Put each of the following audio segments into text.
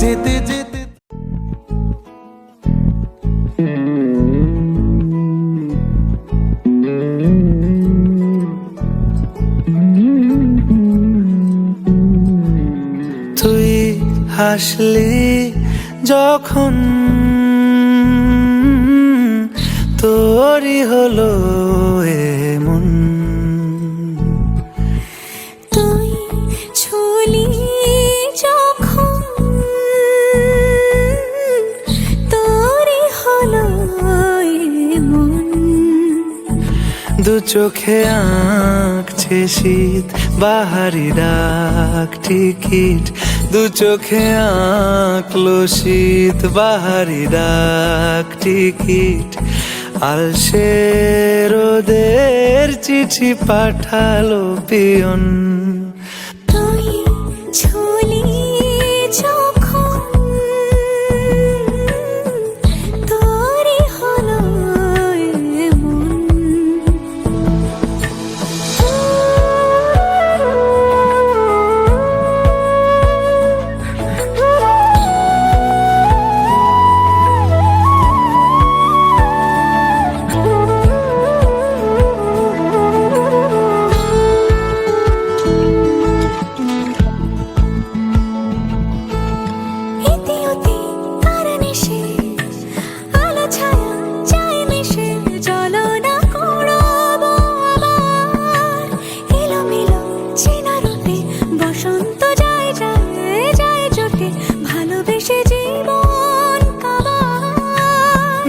যেতে যেতে তুই হাসলি যখন তোরই হলো এমন, তুই ছুলি যখন তোরই হলো এমন। দু চোখে আঁকছে শীত বাহারি ডাক টিকিট, দু চোখে আঁকলো শীত বাহারি ডাক টিকিট। আলসে রোদের চিঠি পাঠালো পিয়ন, তুই ছুলি যখন তোরই হলো এমন।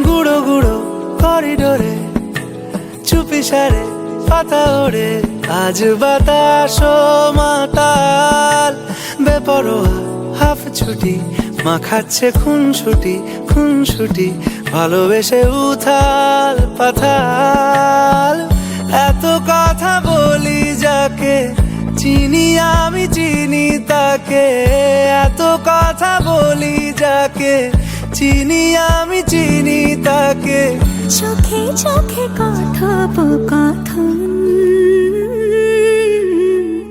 গুঁড়ো গুঁড়ো করিডোরে চুপি সারে পাতা ওড়ে, আজ বাতাস মাতাল বেপরোয়া হাফ ছুটি, মাখাচ্ছে খুনসুটি খুনসুটি, ভালোবেসে উথাল পাথাল। এত কথা বলি যাকে চিনি আমি চিনি তাকে, এত কথা বলি যাকে চিনি আমি চিনি তাকে। চোখে চোখে কথোপকথন,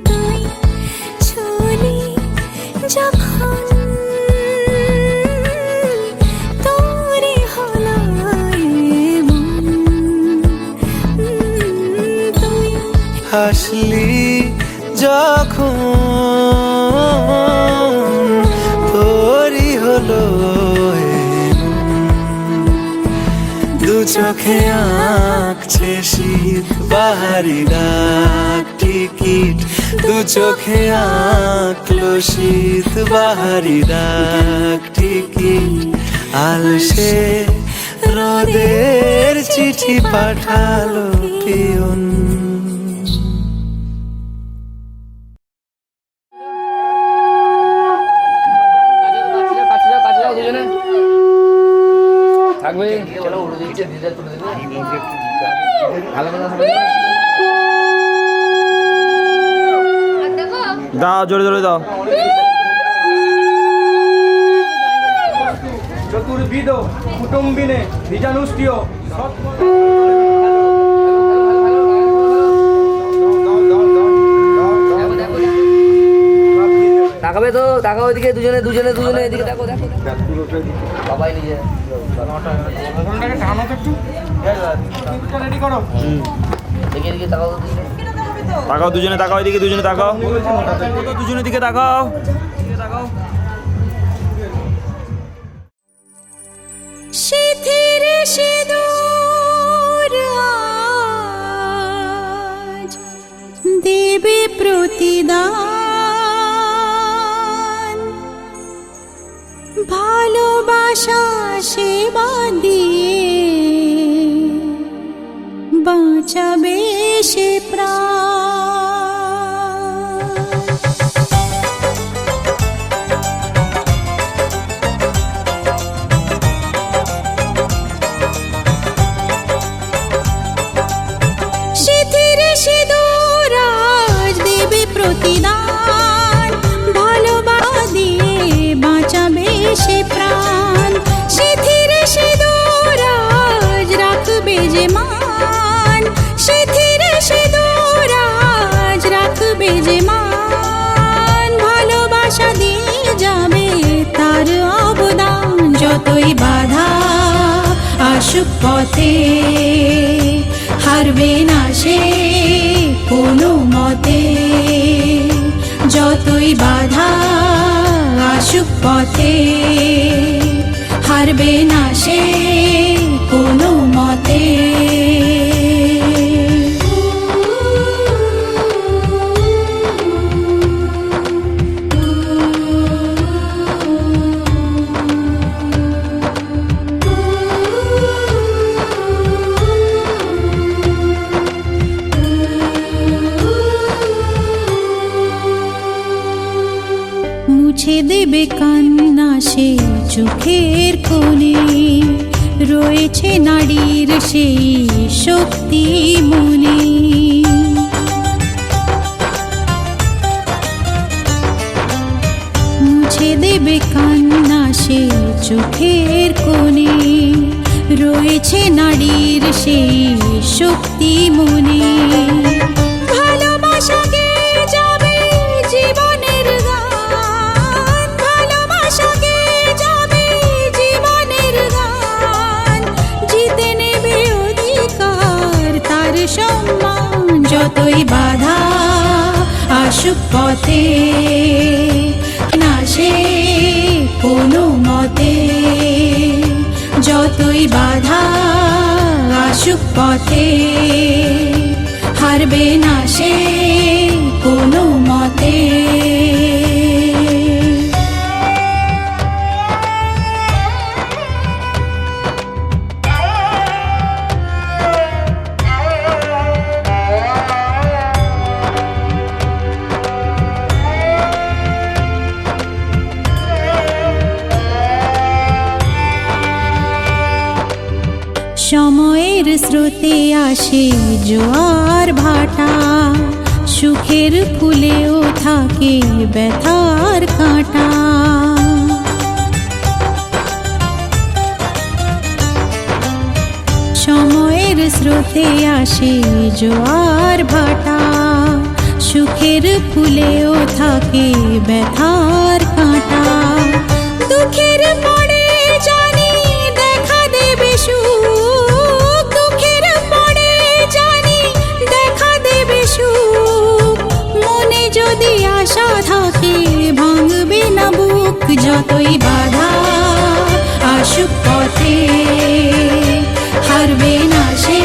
তুই ছুলি যখন তোরই হলো এমন। তুই হাসলি যখন তোরই হলো দু চোখে আঁকছে শীত বাহারি ডাক টিকিট, দু চোখে আঁকলো শীত বাহারি দাগ, ঠিকই আলসে রোদের চিঠি পাঠালো পিয়ন। থাকবে দাও, জোরে জোরে দাও। চতুর্বিদ কুটুম্বিনে বীজানুষ্ঠিয় তাকাবে তো, তাকাও এদিকে, দুজনে দুজনে দুজনে এদিকে দেখো দেখো সবাই নিজে রেডি করো। দেখে এদিকে তাকাও, তাকাও দুজনে, তাকাও এদিকে, দুজনে তাকাও, দুজনের দিকে তাকাও। শিথির সিঁদুর আজ দেবে প্রতিদান, ভালোবাসা সেবা দিয়ে বাঁচাবে সে প্রাণ। শিথির সিঁদুর আজ দেবে প্রতিদান, ভালোবাসা দিয়ে বাঁচাবে সে প্রাণ। শিথির সিঁদুর আজ রাখবে যে মান, শিথির সিঁদুর আজ রাখবে যে মান, ভালোবাসা দিয়ে যাবে তার অবদান। যতই বাধা আসুক পথে হারবে না সে কোনো মতে, যতই বাধা আসুক পথে হারবে না সে কোনো মতে। মুছে দেবে কান্না সে চোখের কোণে, রয়েছে নারীর সেই শক্তি মনে। মুছে দেবে কান্না সে চোখের কোণে, রয়েছে নারীর সেই শক্তি মনে। ভালোবাসাকে যাবে জীবনের গান, ভালোবাসাকে যাবে জীবনের গান, জিতে নেবে অধিকার তার সম্মান। যতই বাধা আসুক পথে না সে কোনো মতে, যতই বাধা আসুক পথে হারবে না সে কোনো মতে। সময়ের স্রোতে আসে জোয়ার ভাটা, সুখের ফুলেও থাকে ব্যথার কাঁটা। সময়ের স্রোতে আসে জোয়ার ভাটা, সুখের ফুলেও থাকে ব্যথার কাঁটা। দুঃখের পরে জানি দেখা দেবে সুখ, দুঃখের পরে জানি দেখা দেবে সুখ, মনে যদি আশা থাকে ভাঙবে না বুক। যতই বাধা আসুক পথে হারবে না সে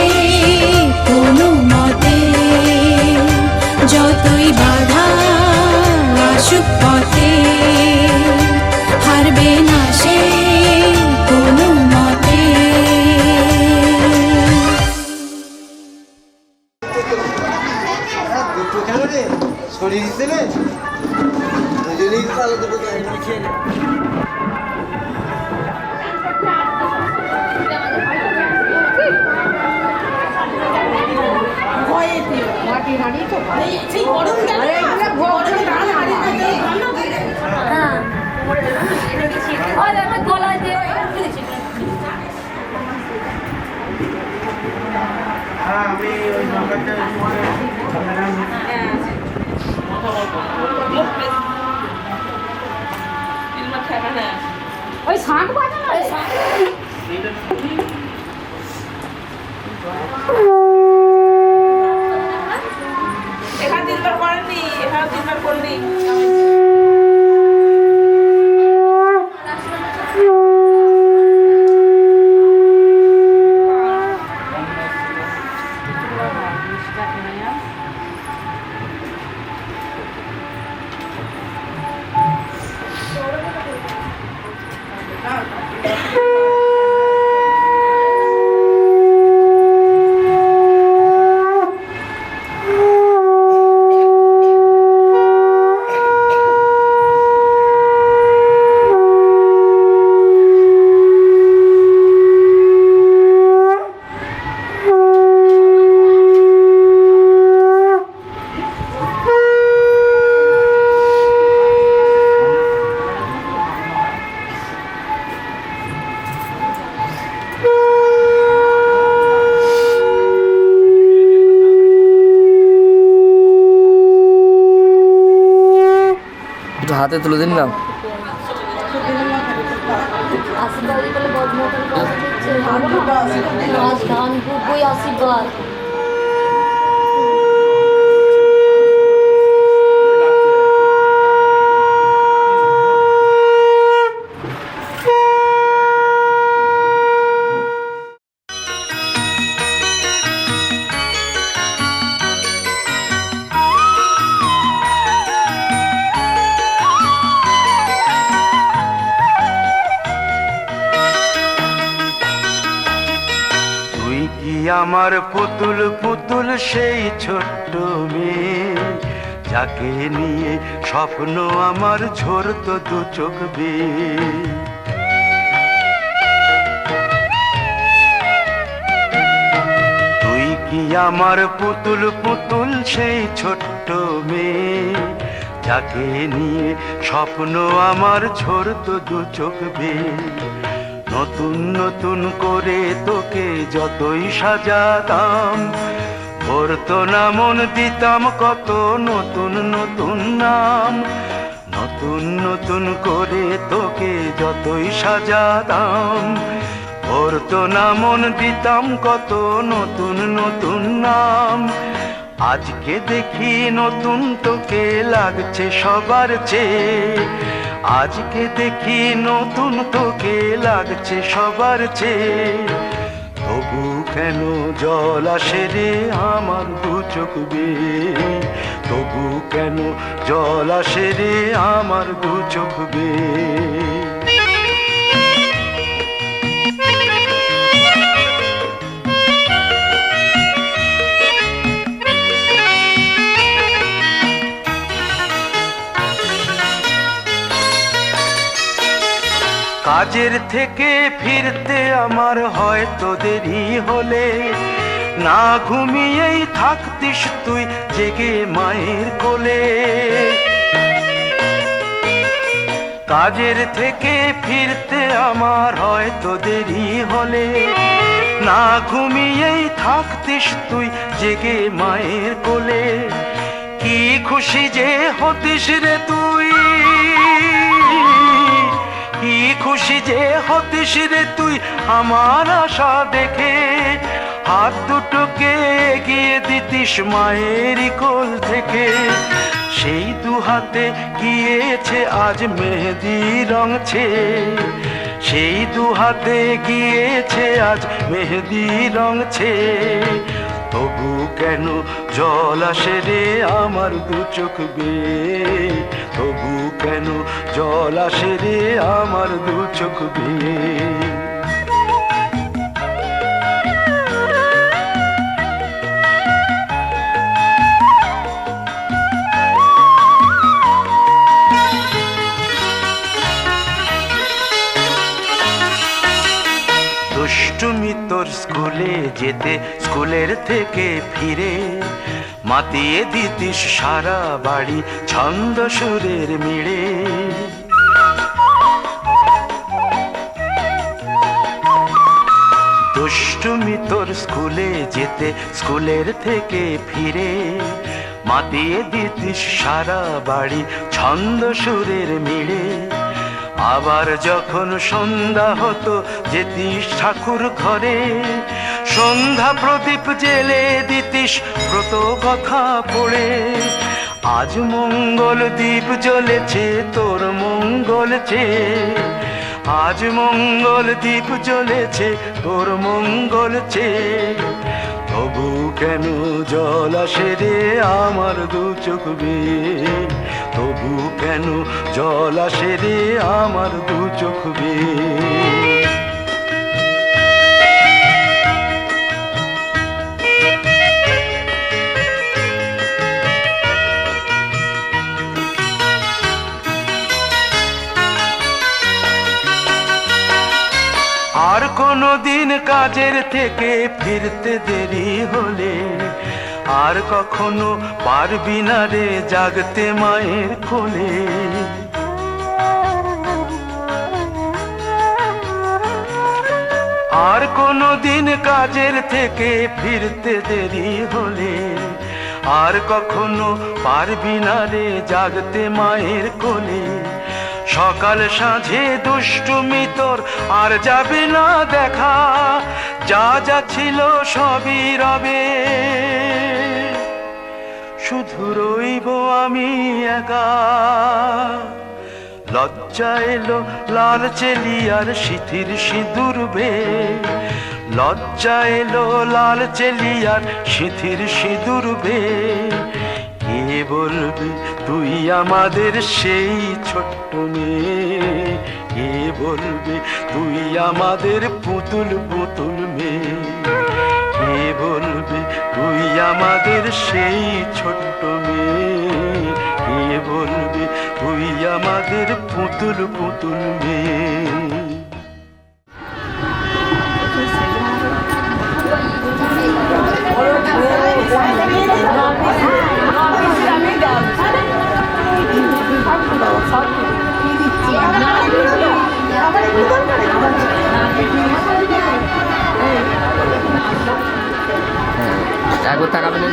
কোনো মতে, যতই বাধা আসুক পথে, হারবে না সে কোনো মতে। দুটো কেন রে শরীর দিতে রে দুজনেই ভালো দুটো খেয়ে নে। ওই শাঁখ বাজানো এখানে তিনবার করেননি, এখানে তিনবার করলি। একটু হাতে তুলে দিন না। আশীর্বাদ তুই কি আমার পুতুল পুতুল সেই ছোট্ট মেয়ে, যাকে নিয়ে স্বপ্ন আমার ঝরতো দু চোখ বেয়ে। তুই কি আমার পুতুল পুতুল সেই ছোট্ট মেয়ে, যাকে নিয়ে স্বপ্ন আমার ঝরতো দু চোখ বেয়ে। নতুন নতুন করে তোকে যতই সাজাতাম, ভরতো না মন দিতাম কত নতুন নতুন নাম। নতুন নতুন করে তোকে যতই সাজাতাম, ভরতো না মন দিতাম কত নতুন নতুন নাম। আজকে দেখি নতুন তোকে লাগছে সবার চেয়ে, আজকে দেখি নতুন তোকে লাগছে সবার চেয়ে। তবু কেন জল আসে রে আমার দু চোখ বেয়ে, তবু কেন জল আসে রে আমার দু চোখ বেয়ে। কাজের থেকে ফিরতে আমার হয়তো দেরি হলে, না ঘুমিয়েই থাকতিস তুই জেগে মায়ের কোলে। কাজের থেকে ফিরতে আমার হয়তো দেরি হলে, না ঘুমিয়েই থাকতিস তুই জেগে মায়ের কোলে। কি খুশি যে হতিস রে তুই, কি খুশি যে হতিস রে তুই আমার আশা দেখে। হাত দুটোকে এগিয়ে দিতিস মায়ের কোল থেকে, সেই দু হাতে গিয়েছে আজ মেহেদি রং ছেয়ে। সেই দু হাতে গিয়েছে আজ মেহেদি রং ছেয়ে। তবু কেন জল আসে রে আমার দু চোখ বেয়ে, তবু জল আসে রে আমার দু চোখ বেয়ে। দুষ্টুমি তোর স্কুলে যেতে, স্কুলের থেকে ফিরে মাতিয়ে দিতিস সারা বাড়ি ছন্দ সুরের মিড়ে। দুষ্টুমি তোর স্কুলে যেতে, স্কুলের থেকে ফিরে মাতিয়ে দিতিস সারা বাড়ি ছন্দ সুরের মিড়ে। আবার যখন সন্ধ্যা হতো যেতিস ঠাকুর ঘরে, সন্ধ্যা প্রদীপ জেলে দিতিস ব্রত কথা পড়ে। আজ মঙ্গল দ্বীপ জ্বলেছে তোর মঙ্গল চেয়ে, আজ মঙ্গল দ্বীপ জ্বলেছে তোর মঙ্গল চেয়ে। তবু কেন জল আসে রে আমার দু চোখ বেয়ে, তবু কেন জল আসে রে আমার দু চোখ বেয়ে। আর কোনো দিন কাজের থেকে ফিরতে দেরি হলে, আর কখনো পারবি না রে জাগতে মায়ের কোলে। আর কোনো দিন কাজের থেকে ফিরতে দেরি হলে, আর কখনো পারবি না রে জাগতে মায়ের কোলে। সকাল সাঁঝে দুষ্টুমি তোর আর যাবে না দেখা, যা যা ছিল সবই রবে, শুধু রইব আমি একা। লজ্জা এলো লাল চেলিয়ার সিথির সিঁদুর বে, লজ্জা এলো লাল চেলিয়ার সিথির সিঁদুর বে। কে বলবি তুই আমাদের সেই ছোট্ট মেয়ে, কে বলবি তুই আমাদের পুতুল পুতুল মেয়ে, কে বলবি তুই আমাদের সেই ছোট্ট মেয়ে, কে বলবি তুই আমাদের পুতুল পুতুল মেয়ে। একবার তাকাবেন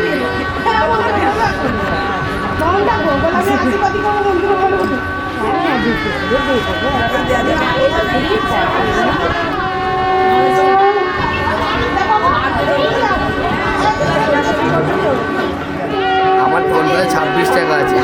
আমার ফোন করে 26 টাকা আছে।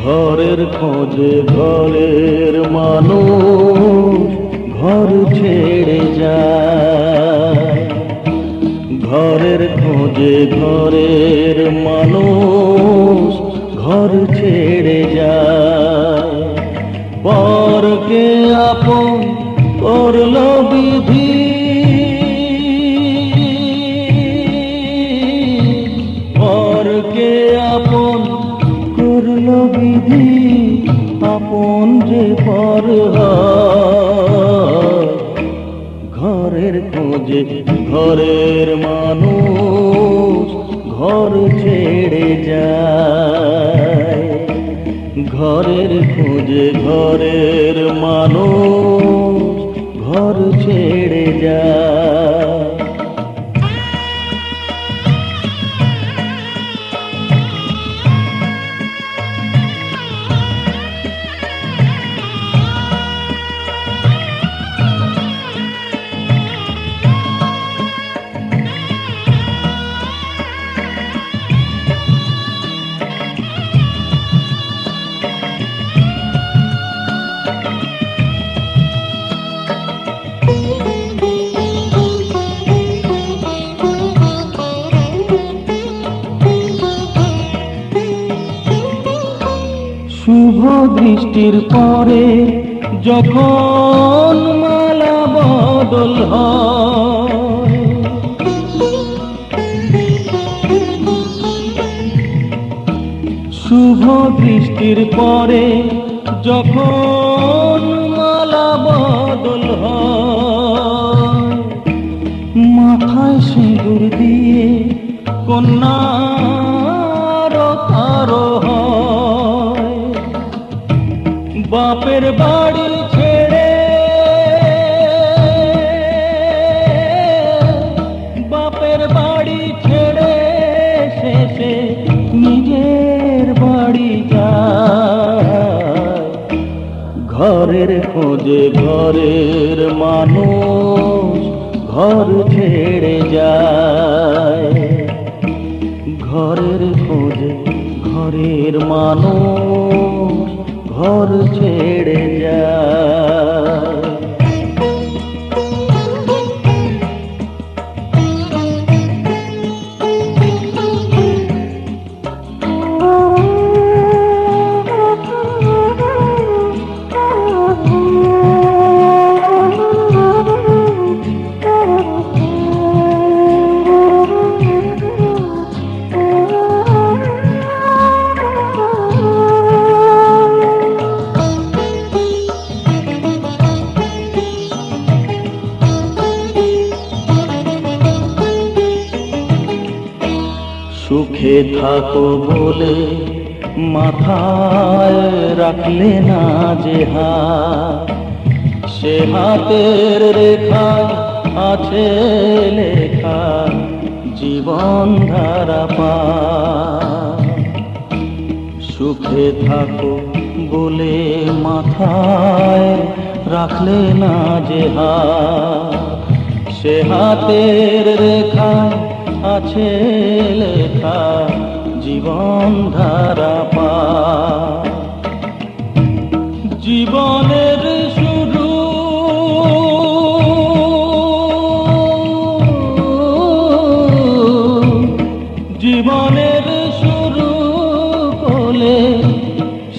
ঘরের খোঁজে ঘরের মানুষ ঘর ছেড়ে যায়, ঘরের খোঁজে ঘরের মানুষ ঘর ছেড়ে যায়। পরকে আপন করল বিধি, পরকে আপন করল বিধি, আপন যে পর হয়। ঘরের খোঁজে ঘরের মানুষ ঘর ছেড়ে যায়, ঘরের খোঁজে ঘরের মানুষ ঘর ছেড়ে যায়। শুভ দৃষ্টির পরে যখন মালা বদল হয়, শুভ দৃষ্টির পরে যখন মালা বদল হয়, মাথায় সিঁদুর দিয়ে কন্যার তারো হয়। বাপের বাড়ি ছেড়ে, বাপের বাড়ি ছেড়ে শেষে নিজের বাড়ি যায়। ঘরের খোঁজে ঘরের মানুষ ঘর ছেড়ে যায়, ঘরের খোঁজে ঘরের মানুষ ঘর ছেড়ে যায়। সুখে থাকো বলে মাথায় রাখলে না যে হাত, সে হাতের রেখা আছে লেখা জীবন ধারা পা। সুখে থাকো বলে মাথায় রাখলে না যে হাত, সে হাতের রেখা আছে লেখা জীবন ধারা পা। জীবনের শুরু জীবনের শুরু বলে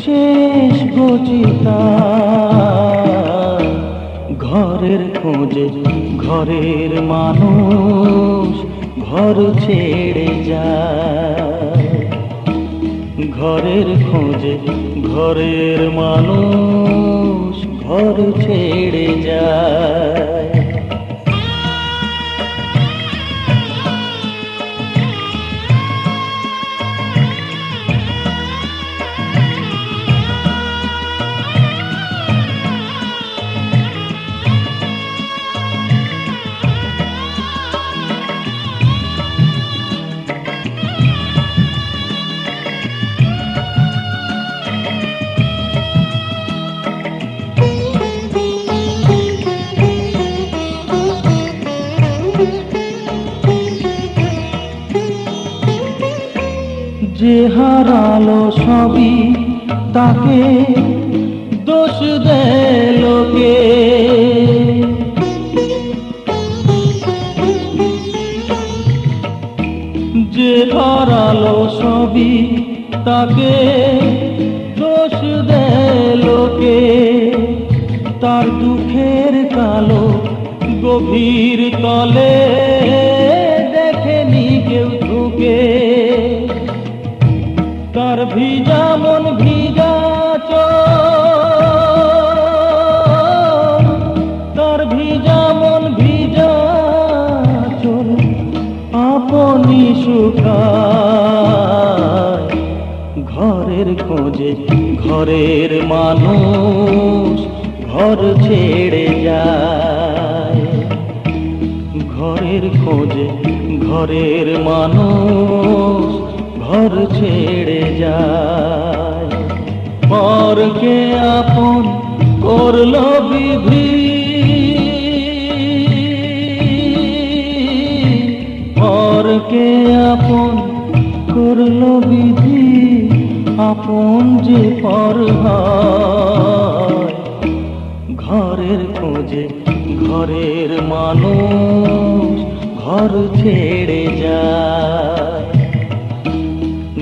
শেষ গচিতা। ঘরের খোঁজে ঘরের মানুষ ঘর ছেড়ে যায়, ঘরের খোঁজে ঘরের মানুষ ঘর ছেড়ে যায়। যে হারালো সবই তাকে দোষ দেয় লোকে। যে হারালো সবই তাকে দোষ দেয় লোকে। তার দুঃখের কালো গভীর তলে দেখেনি কেউ ঢুকে। তার ভিজা মন ভিজা চোখ, তার ভিজা মন ভিজা চোখ আপনি শুকায়। ঘরের খোঁজে ঘরের মানুষ ঘর ছেড়ে যায়। ঘরের খোঁজে ঘরের মানুষ ঘর ছেড়ে যায়। পরকে আপন করলো বিধি, পরকে আপন করলো বিধি, আপন যে পর হয়। ঘরের খোঁজে ঘরের মানুষ ঘর ছেড়ে যায়।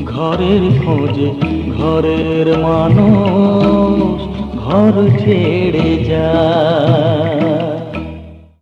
ঘরের খোঁজে ঘরের মানুষ ঘর ছেড়ে যায়।